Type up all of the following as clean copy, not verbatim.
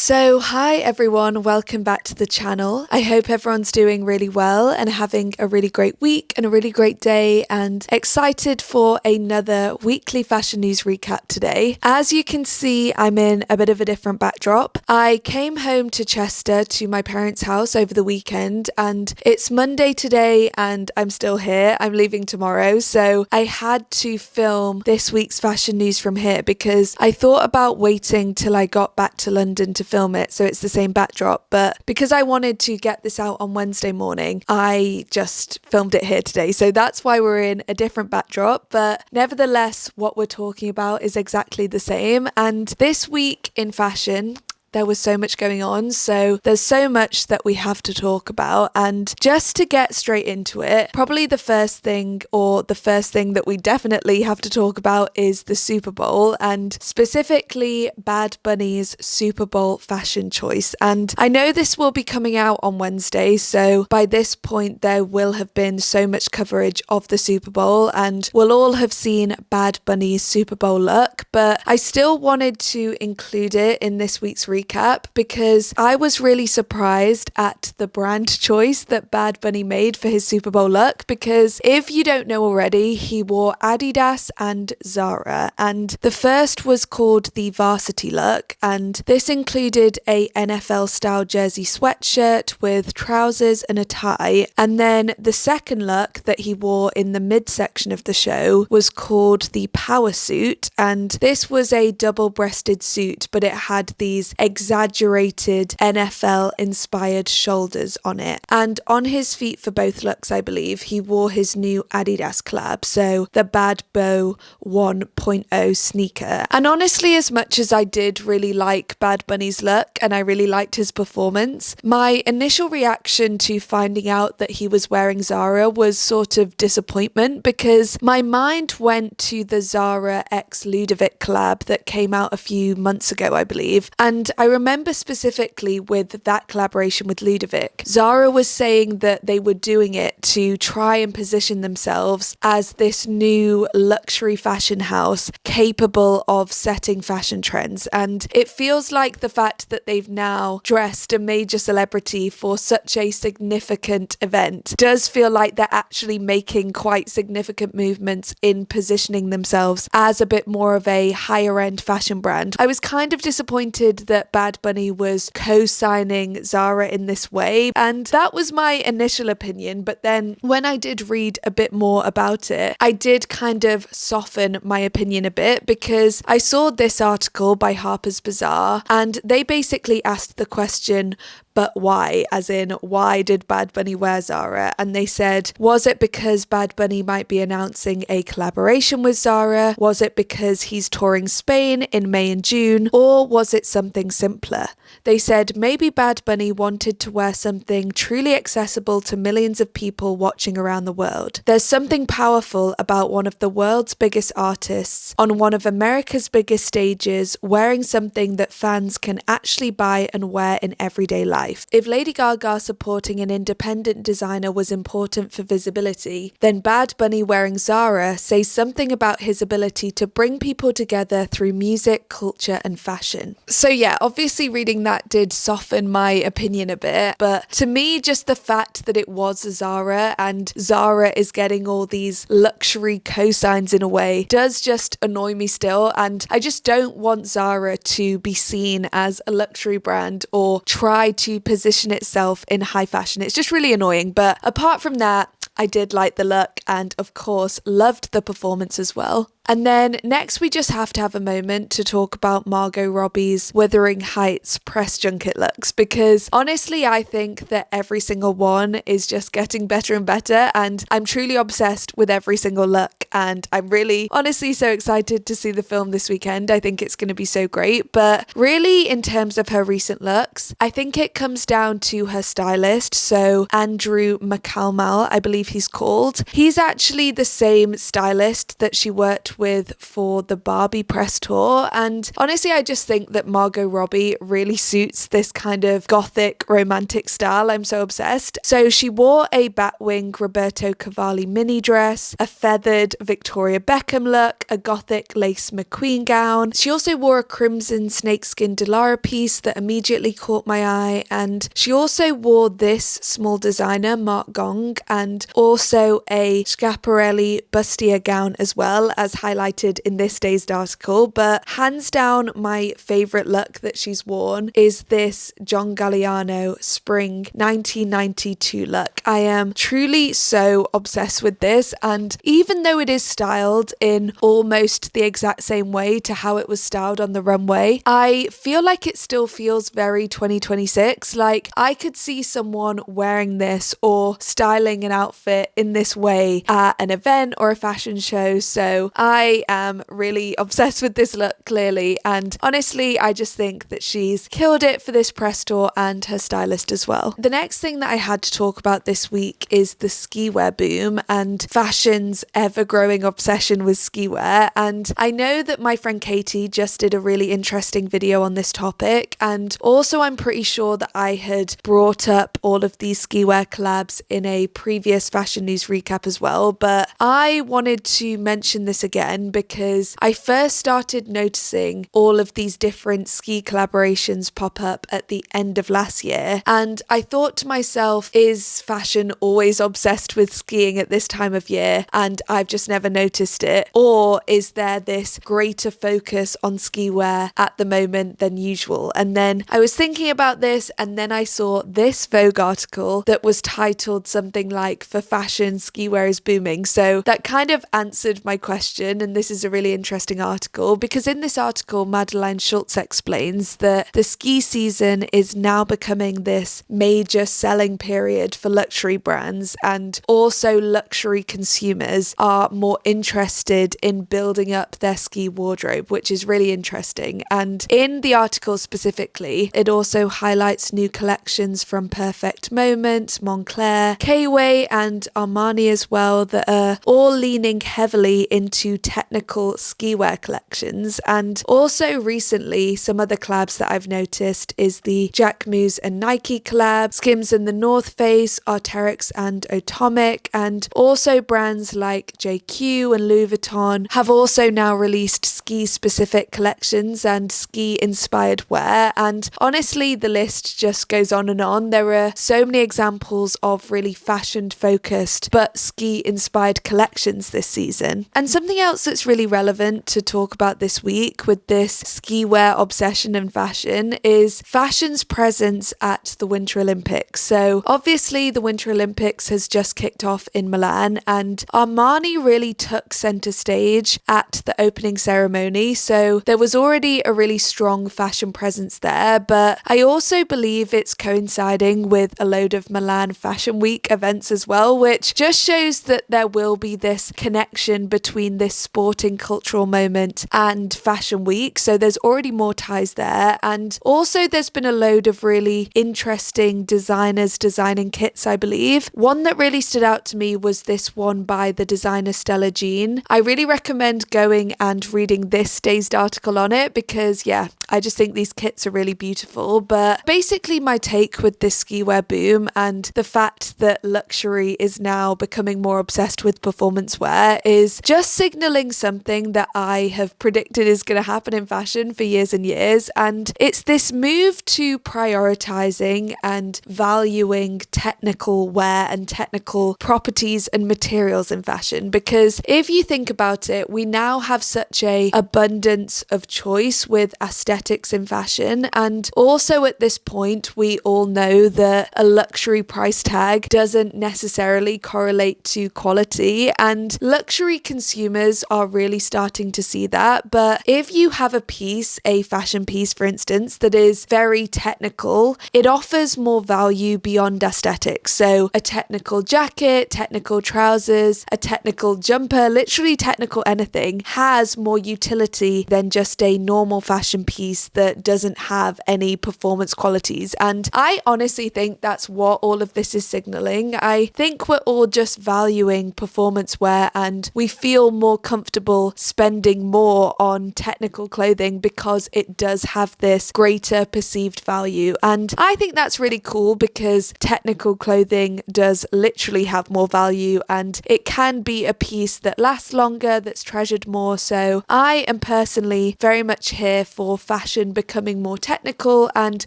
So hi everyone, welcome back to the channel. I hope everyone's doing really well and having a really great week and a really great day and excited for another weekly fashion news recap today. As you can see, I'm in a bit of a different backdrop. I came home to Chester to my parents' house over the weekend and it's Monday today and I'm still here. I'm leaving tomorrow, so I had to film this week's fashion news from here because I thought about waiting till I got back to London to film it so it's the same backdrop, but because I wanted to get this out on Wednesday morning, I just filmed it here today. So that's why we're in a different backdrop, but nevertheless what we're talking about is exactly the same. And this week in fashion, there was so much going on, so there's so much that we have to talk about. And just to get straight into it, probably the first thing that we definitely have to talk about is the Super Bowl, and specifically Bad Bunny's Super Bowl fashion choice. And I know this will be coming out on Wednesday, so by this point there will have been so much coverage of the Super Bowl and we'll all have seen Bad Bunny's Super Bowl look, but I still wanted to include it in this week's recap because I was really surprised at the brand choice that Bad Bunny made for his Super Bowl look, because if you don't know already, he wore Adidas and Zara, and the first was called the Varsity look, and this included a NFL style jersey sweatshirt with trousers and a tie, and then the second look that he wore in the midsection of the show was called the Power Suit, and this was a double-breasted suit, but it had these exaggerated NFL inspired shoulders on it. And on his feet for both looks, I believe, he wore his new Adidas collab, so the Bad Bow 1.0 sneaker. And honestly, as much as I did really like Bad Bunny's look and I really liked his performance, my initial reaction to finding out that he was wearing Zara was sort of disappointment, because my mind went to the Zara x Ludovic collab that came out a few months ago, I believe. And I remember specifically with that collaboration with Ludovic, Zara was saying that they were doing it to try and position themselves as this new luxury fashion house capable of setting fashion trends. And it feels like the fact that they've now dressed a major celebrity for such a significant event does feel like they're actually making quite significant movements in positioning themselves as a bit more of a higher end fashion brand. I was kind of disappointed that Bad Bunny was co-signing Zara in this way, and that was my initial opinion, but then when I did read a bit more about it, I did kind of soften my opinion a bit, because I saw this article by Harper's Bazaar and they basically asked the question, but why? As in, why did Bad Bunny wear Zara? And they said, was it because Bad Bunny might be announcing a collaboration with Zara? Was it because he's touring Spain in May and June? Or was it something simpler? They said maybe Bad Bunny wanted to wear something truly accessible to millions of people watching around the world. There's something powerful about one of the world's biggest artists on one of America's biggest stages wearing something that fans can actually buy and wear in everyday life. If Lady Gaga supporting an independent designer was important for visibility, then Bad Bunny wearing Zara says something about his ability to bring people together through music, culture, and fashion. So yeah, obviously reading that did soften my opinion a bit, but to me, just the fact that it was Zara and Zara is getting all these luxury cosigns in a way does just annoy me still, and I just don't want Zara to be seen as a luxury brand or try to position itself in high fashion. It's just really annoying, but apart from that, I did like the look and of course loved the performance as well. And then next we just have to have a moment to talk about Margot Robbie's Wuthering Heights press junket looks, because honestly I think that every single one is just getting better and better, and I'm truly obsessed with every single look, and I'm really honestly so excited to see the film this weekend. I think it's going to be so great. But really, in terms of her recent looks, I think it comes down to her stylist, so Andrew McCalmal, I believe he's called. He's actually the same stylist that she worked with for the Barbie press tour, and honestly I just think that Margot Robbie really suits this kind of gothic romantic style. I'm so obsessed. So she wore a Batwing Roberto Cavalli mini dress, a feathered Victoria Beckham look, a gothic lace McQueen gown. She also wore a crimson snakeskin Delara piece that immediately caught my eye, and she also wore this small designer, Margot, and also a Schiaparelli bustier gown as well, as highlighted in this day's article. But hands down, my favourite look that she's worn is this John Galliano spring 1992 look. I am truly so obsessed with this, and even though it is styled in almost the exact same way to how it was styled on the runway, I feel like it still feels very 2026. Like I could see someone wearing this or styling an outfit in this way at an event or a fashion show. So I am really obsessed with this look, clearly, and honestly I just think that she's killed it for this press tour and her stylist as well. The next thing that I had to talk about this week is the ski wear boom and fashion's ever-growing obsession with ski wear. And I know that my friend Katie just did a really interesting video on this topic, and also I'm pretty sure that I had brought up all of these ski wear collabs in a previous fashion news recap as well, but I wanted to mention this again because I first started noticing all of these different ski collaborations pop up at the end of last year, and I thought to myself, is fashion always obsessed with skiing at this time of year and I've just never noticed it? Or is there this greater focus on ski wear at the moment than usual? And then I was thinking about this, and then I saw this Vogue article that was titled something like "For Fashion, Ski Wear is Booming." So that kind of answered my question, and this is a really interesting article because in this article Madeleine Schultz explains that the ski season is now becoming this major selling period for luxury brands, and also luxury consumers are more interested in building up their ski wardrobe, which is really interesting. And in the article specifically, it also highlights new collections from Perfect Moment, Moncler, K-Way and Armani as well that are all leaning heavily into technical ski wear collections. And also recently, some other collabs that I've noticed is the Jacquemus and Nike collab, Skims and the North Face, Arc'teryx and Atomic, and also brands like JQ and Louis Vuitton have also now released ski-specific collections and ski-inspired wear. And honestly, the list just goes on and on. There are so many examples of really fashion-focused but ski-inspired collections this season. And something else that's really relevant to talk about this week with this ski wear obsession and fashion is fashion's presence at the Winter Olympics. So obviously the Winter Olympics has just kicked off in Milan, and Armani really took center stage at the opening ceremony. So there was already a really strong fashion presence there, but I also believe it's coinciding with a load of Milan Fashion Week events as well, which just shows that there will be this connection between this sporting cultural moment and Fashion Week. So there's already more ties there, and also there's been a load of really interesting designers designing kits, I believe. One that really stood out to me was this one by the designer Stella Jean. I really recommend going and reading this day's article on it because yeah, I just think these kits are really beautiful. But basically my take with this ski wear boom and the fact that luxury is now becoming more obsessed with performance wear is just signaling something that I have predicted is going to happen in fashion for years and years, and it's this move to prioritizing and valuing technical wear and technical properties and materials in fashion. Because if you think about it, we now have such a abundance of choice with aesthetics in fashion, and also at this point we all know that a luxury price tag doesn't necessarily correlate to quality, and luxury consumers are really starting to see that. But if you have a piece, a fashion piece for instance, that is very technical, it offers more value beyond aesthetics. So a technical jacket, technical trousers, a technical jumper, literally technical anything has more utility than just a normal fashion piece piece that doesn't have any performance qualities. And I honestly think that's what all of this is signaling. I think we're all just valuing performance wear and we feel more comfortable spending more on technical clothing because it does have this greater perceived value. And I think that's really cool because technical clothing does literally have more value and it can be a piece that lasts longer, that's treasured more. So I am personally very much here for fashion becoming more technical and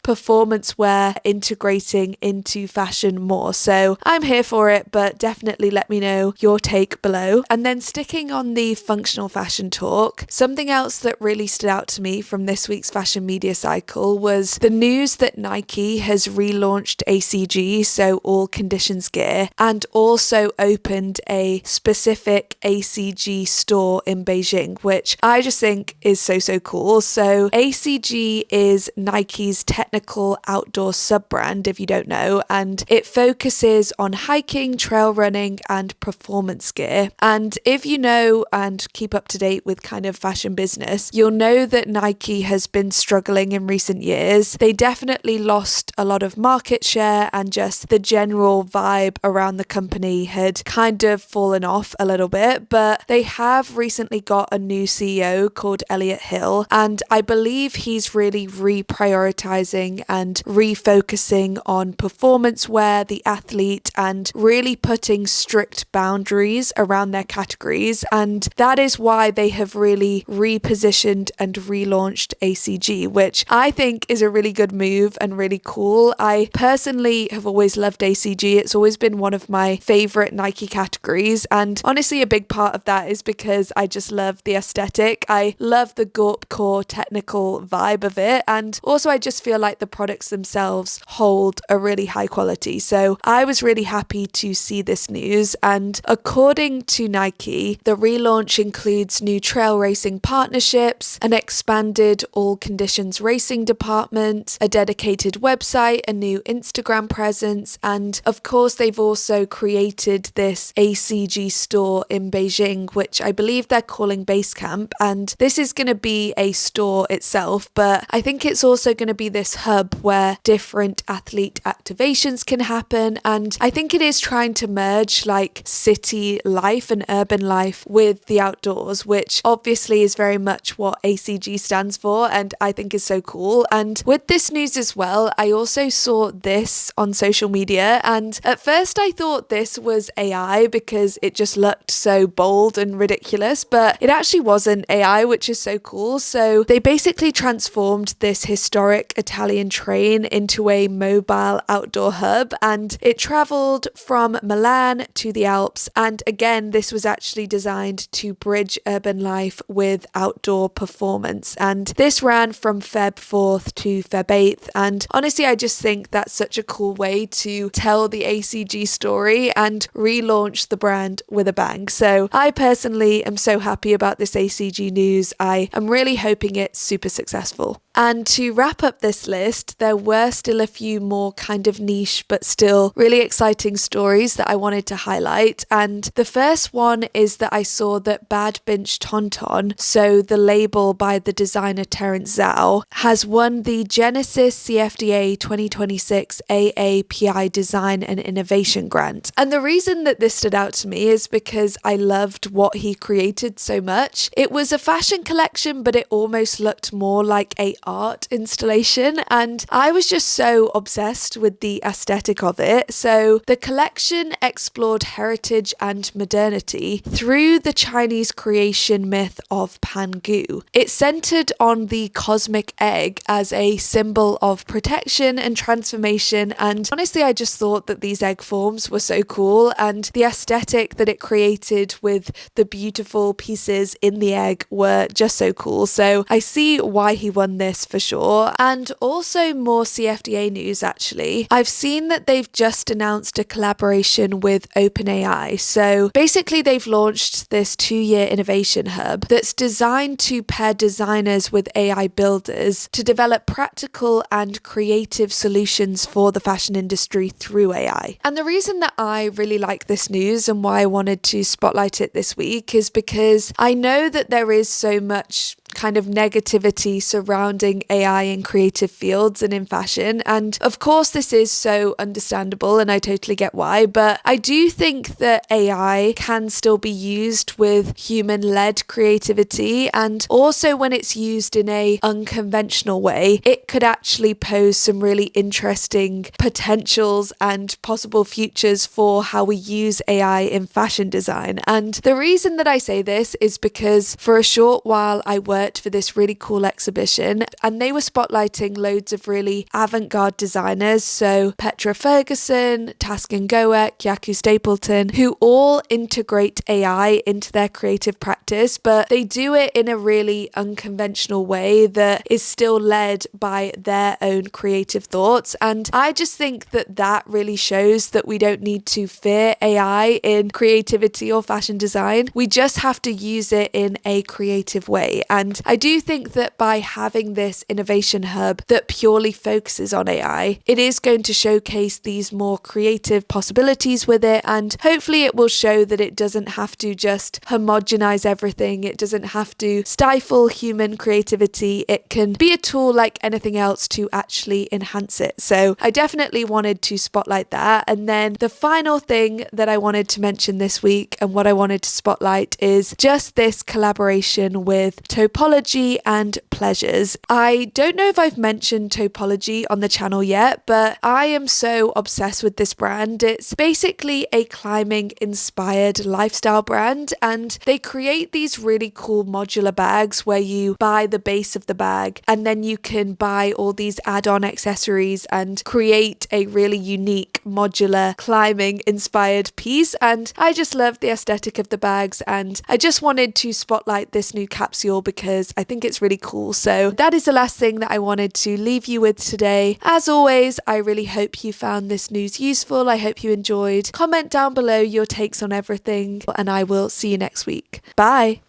performance wear integrating into fashion more. So I'm here for it, but definitely let me know your take below. And then sticking on the functional fashion talk, something else that really stood out to me from this week's fashion media cycle was the news that Nike has relaunched ACG, so all conditions gear, and also opened a specific ACG store in Beijing, which I just think is so cool. So ACG is Nike's technical outdoor sub-brand, if you don't know, and it focuses on hiking, trail running, and performance gear. And if you know and keep up to date with kind of fashion business, you'll know that Nike has been struggling in recent years. They definitely lost a lot of market share and just the general vibe around the company had kind of fallen off a little bit, but they have recently got a new CEO called Elliot Hill, and I believe he's really reprioritizing and refocusing on performance wear, the athlete, and really putting strict boundaries around their categories. And that is why they have really repositioned and relaunched ACG, which I think is a really good move and really cool. I personally have always loved ACG. It's always been one of my favorite Nike categories. And honestly, a big part of that is because I just love the aesthetic. I love the Gorp core technical vibe of it. And also I just feel like the products themselves hold a really high quality. So I was really happy to see this news. And according to Nike, the relaunch includes new trail racing partnerships, an expanded all conditions racing department, a dedicated website, a new Instagram presence, and of course they've also created this ACG store in Beijing, which I believe they're calling Basecamp. And this is going to be a store itself, but I think it's also going to be this hub where different athlete activations can happen. And I think it is trying to merge like city life and urban life with the outdoors, which obviously is very much what ACG stands for and I think is so cool. And with this news as well, I also saw this on social media, and at first I thought this was AI because it just looked so bold and ridiculous, but it actually wasn't AI, which is so cool. So they basically transformed this historic Italian train into a mobile outdoor hub, and it traveled from Milan to the Alps. And again, this was actually designed to bridge urban life with outdoor performance. And this ran from Feb 4th to Feb 8th. And honestly, I just think that's such a cool way to tell the ACG story and relaunch the brand with a bang. So I personally am so happy about this ACG news. I am really hoping it's super successful. And to wrap up this list, there were still a few more kind of niche but still really exciting stories that I wanted to highlight. And the first one is that I saw that Bad Binch Tonton, so the label by the designer Terence Zhao, has won the Genesis CFDA 2026 AAPI Design and Innovation Grant. And the reason that this stood out to me is because I loved what he created so much. It was a fashion collection, but it almost looked more like a art installation, and I was just so obsessed with the aesthetic of it. So the collection explored heritage and modernity through the Chinese creation myth of Pangu. It centered on the cosmic egg as a symbol of protection and transformation, and honestly I just thought that these egg forms were so cool, and the aesthetic that it created with the beautiful pieces in the egg were just so cool. So I see why he won this for sure. And also more CFDA news actually. I've seen that they've just announced a collaboration with OpenAI. So basically they've launched this 2-year innovation hub that's designed to pair designers with AI builders to develop practical and creative solutions for the fashion industry through AI. And the reason that I really like this news and why I wanted to spotlight it this week is because I know that there is so much kind of negativity surrounding AI in creative fields and in fashion. And of course, this is so understandable and I totally get why, but I do think that AI can still be used with human-led creativity, and also when it's used in a unconventional way, it could actually pose some really interesting potentials and possible futures for how we use AI in fashion design. And the reason that I say this is because for a short while I worked for this really cool exhibition and they were spotlighting loads of really avant-garde designers, so Petra Ferguson, Taskin Goek, Yaku Stapleton, who all integrate AI into their creative practice, but they do it in a really unconventional way that is still led by their own creative thoughts. And I just think that that really shows that we don't need to fear AI in creativity or fashion design. We just have to use it in a creative way. And I do think that by having this innovation hub that purely focuses on AI, it is going to showcase these more creative possibilities with it, and hopefully it will show that it doesn't have to just homogenize everything. It doesn't have to stifle human creativity. It can be a tool like anything else to actually enhance it. So I definitely wanted to spotlight that. And then the final thing that I wanted to mention this week and what I wanted to spotlight is just this collaboration with Topology and Pleasures. I don't know if I've mentioned Topology on the channel yet, but I am so obsessed with this brand. It's basically a climbing inspired lifestyle brand, and they create these really cool modular bags where you buy the base of the bag and then you can buy all these add-on accessories and create a really unique modular climbing inspired piece. And I just love the aesthetic of the bags, and I just wanted to spotlight this new capsule because I think it's really cool. So that is the last thing that I wanted to leave you with today. As always, I really hope you found this news useful. I hope you enjoyed. Comment down below your takes on everything, and I will see you next week. Bye.